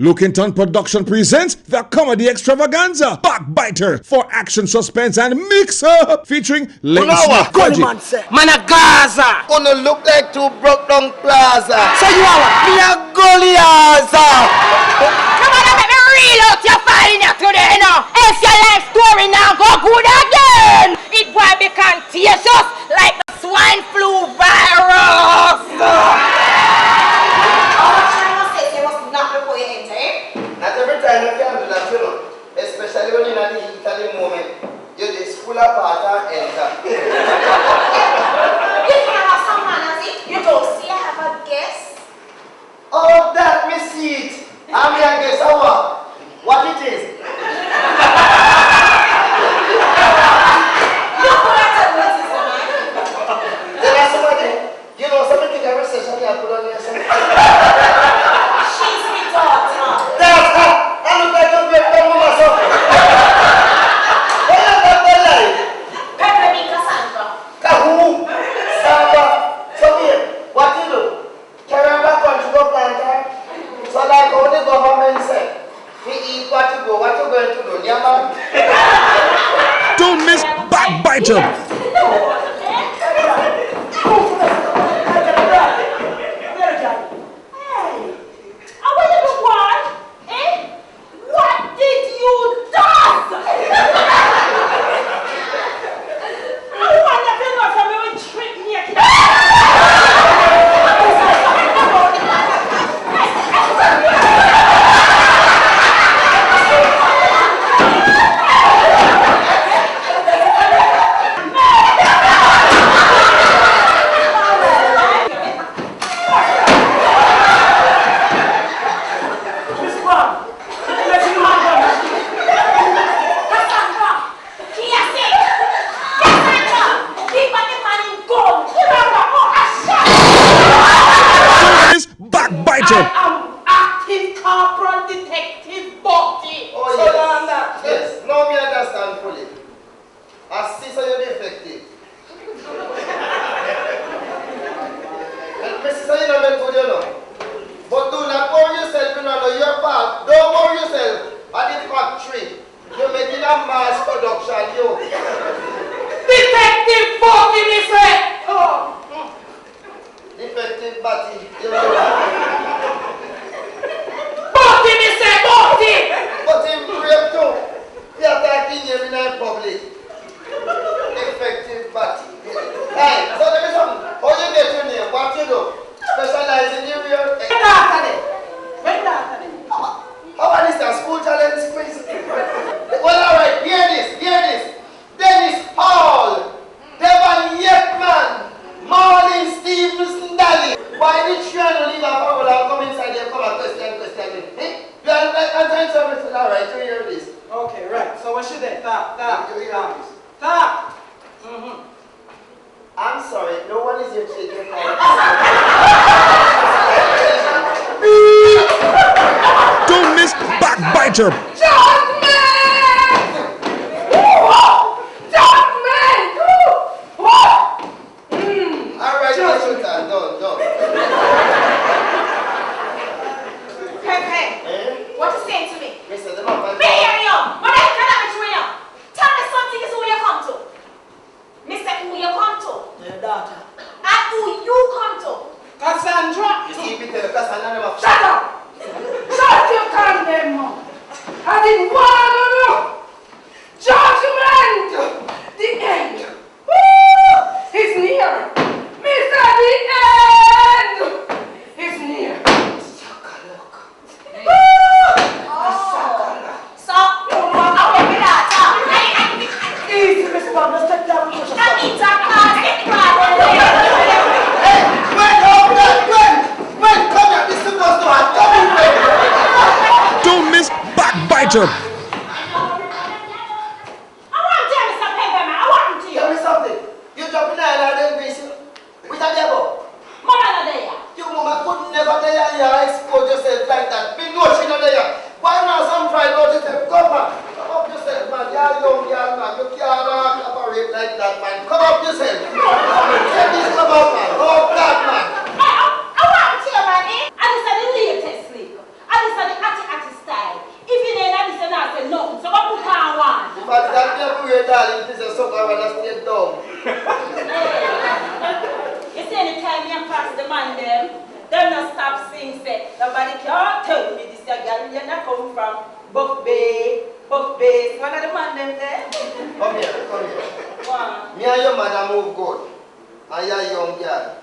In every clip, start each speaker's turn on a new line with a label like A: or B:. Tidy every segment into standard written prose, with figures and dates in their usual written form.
A: Lookington Production presents the comedy extravaganza Backbiter for action, suspense, and mix-up featuring Lady Smith Koji.
B: Man a Gaza.
C: Gonna look like two broke down plaza.
B: So you are what?
C: Me a Goliaza.
B: Come on, let me reel out your fire today, now. Else your life story now go good again. It will be contagious like the swine flu virus.
C: Not every time you can do that, you know. Especially when you're in the heat of the moment. You just pull apart and enter.
D: You can have some manners. You don't see I have a guess.
C: Oh, that me see it. I'm here, guess what it is.
D: You could have said what is the man.
C: There are somebody, you know, something every session I put on your son.
D: She's my daughter.
C: That's her. I look like a great woman, so. What is that like?
D: Pepper me Cassandra.
C: Kahoo! Samba! So here, what you do? Carry back country go planter. So like how the government said, we eat what you go, what you going to do, yeah man?
A: Don't miss Backbiter. Backbiter.
B: I'm acting corporal detective Bucky.
C: Oh yes. Yes, now me understand fully. As sister you're defective. And my sister you know me good, you know. But do not worry yourself, you know, your part. Don't worry yourself. At the factory, you're making a mass production, you.
B: Detective Bucky, me say. Oh.
C: Defective body, you know.
B: Bucky, me say, Bucky.
C: But in rape too. We are attacking him in our public. Effective body. Hey, so let me some. How you get your name? What you do? Specialize in your real. How about this? A school challenge quiz? Well, alright, hear this. Dennis Hall, Devon Yetman, Marlin Stevenson Daly. Why did you leave a power and come inside here and come and question me? Eh? You are answering something, alright, you hear this.
B: Okay, right. So what should they? Tap.
C: You hear this.
B: Tap.
C: I'm sorry, no one is here shaking hands.
A: Don't miss Backbiter.
C: Alright, done.
D: Pepe,
C: Eh?
D: what you saying to me?
C: Mr. the man,
D: Me hear you. What the heck can I between you? Tell me something is who you come to. Mister, who you come to?
B: Your daughter.
D: And who you come to?
B: Cassandra.
C: you see me tell the class and none of
B: Shut up! Shut your condemn mouth! I didn't want to know! Judgment! The end! Woo! It's near! Mr. The end! It's near! Woo!
D: So, I'll make it out.
B: Easy, Miss Bubbles, take that push
D: I need to pass it right.
C: Hey, wait, come here, this is supposed to happen. Come in, wait.
A: Don't miss Backbiter.
D: I want to tell Mr. Pepe, man. I want to you.
C: Tell me something. You jump in the island and grease you. With a devil.
D: Mama not there.
C: Your mama could never tell you and expose yourself like that. Me know she not there. Why not some pride about yourself? Come on. Come up yourself, man. You're young, man. You can't operate like that, man. Come up yourself. Let this come up, man. Oh, that, man.
D: I want to tell you, man. And this is the latest sleep. And this is the
C: girl in prison sucker when I stay down.
D: You see, anytime you pass the man them not stop saying, say, nobody can tell me this girl, you're not come from Buff Bay. One of the man them there.
C: Come here.
D: Wow.
C: Me and your mother move good. And you're a young girl.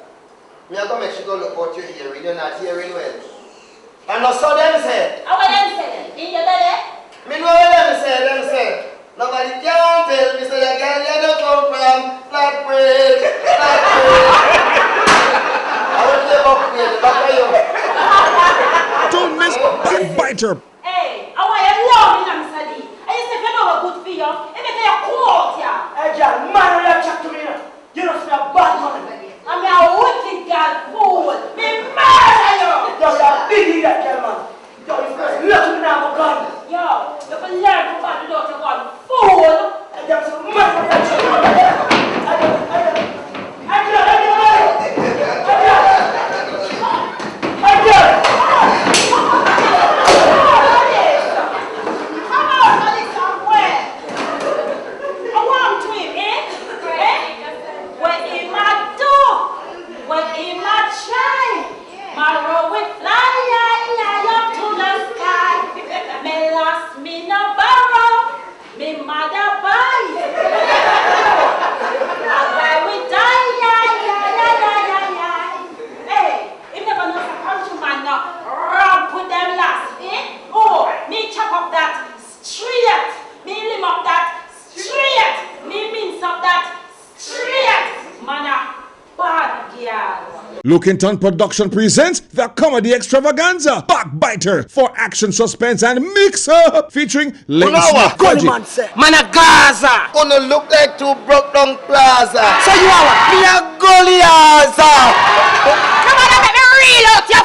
C: Me I go make sure look what you're hearing. You're not hearing well. And I saw them say.
D: How are them saying? In your belly?
C: Me know what them say. Nobody can tell me, say, the girl you don't come from Flatbridge. I will live up here, the back of you.
A: Don't miss Backbiter.
D: Hey, I want you love me, Mr. D. I used to know what good for you. It make you come out here.
E: Hey, girl, man, you chat to me now. You don't feel a bad man.
D: I'm a wicked girl, fool. Me murder you.
E: Yo, you're a big idiot, girl, man. Yo, you first look at me now, I'm gun.
D: Yo, you can learn to find the daughter one, fool.
E: Hey, there's some man for that shit.
A: Lookington Production presents the comedy extravaganza Backbiter for action, suspense, and mix-up featuring Lady
E: Gully man say.
B: Man a Gaza.
C: Gonna look like two broke down plaza.
B: So you are what?
C: Me a Goliath.
B: Come on, let me reel out your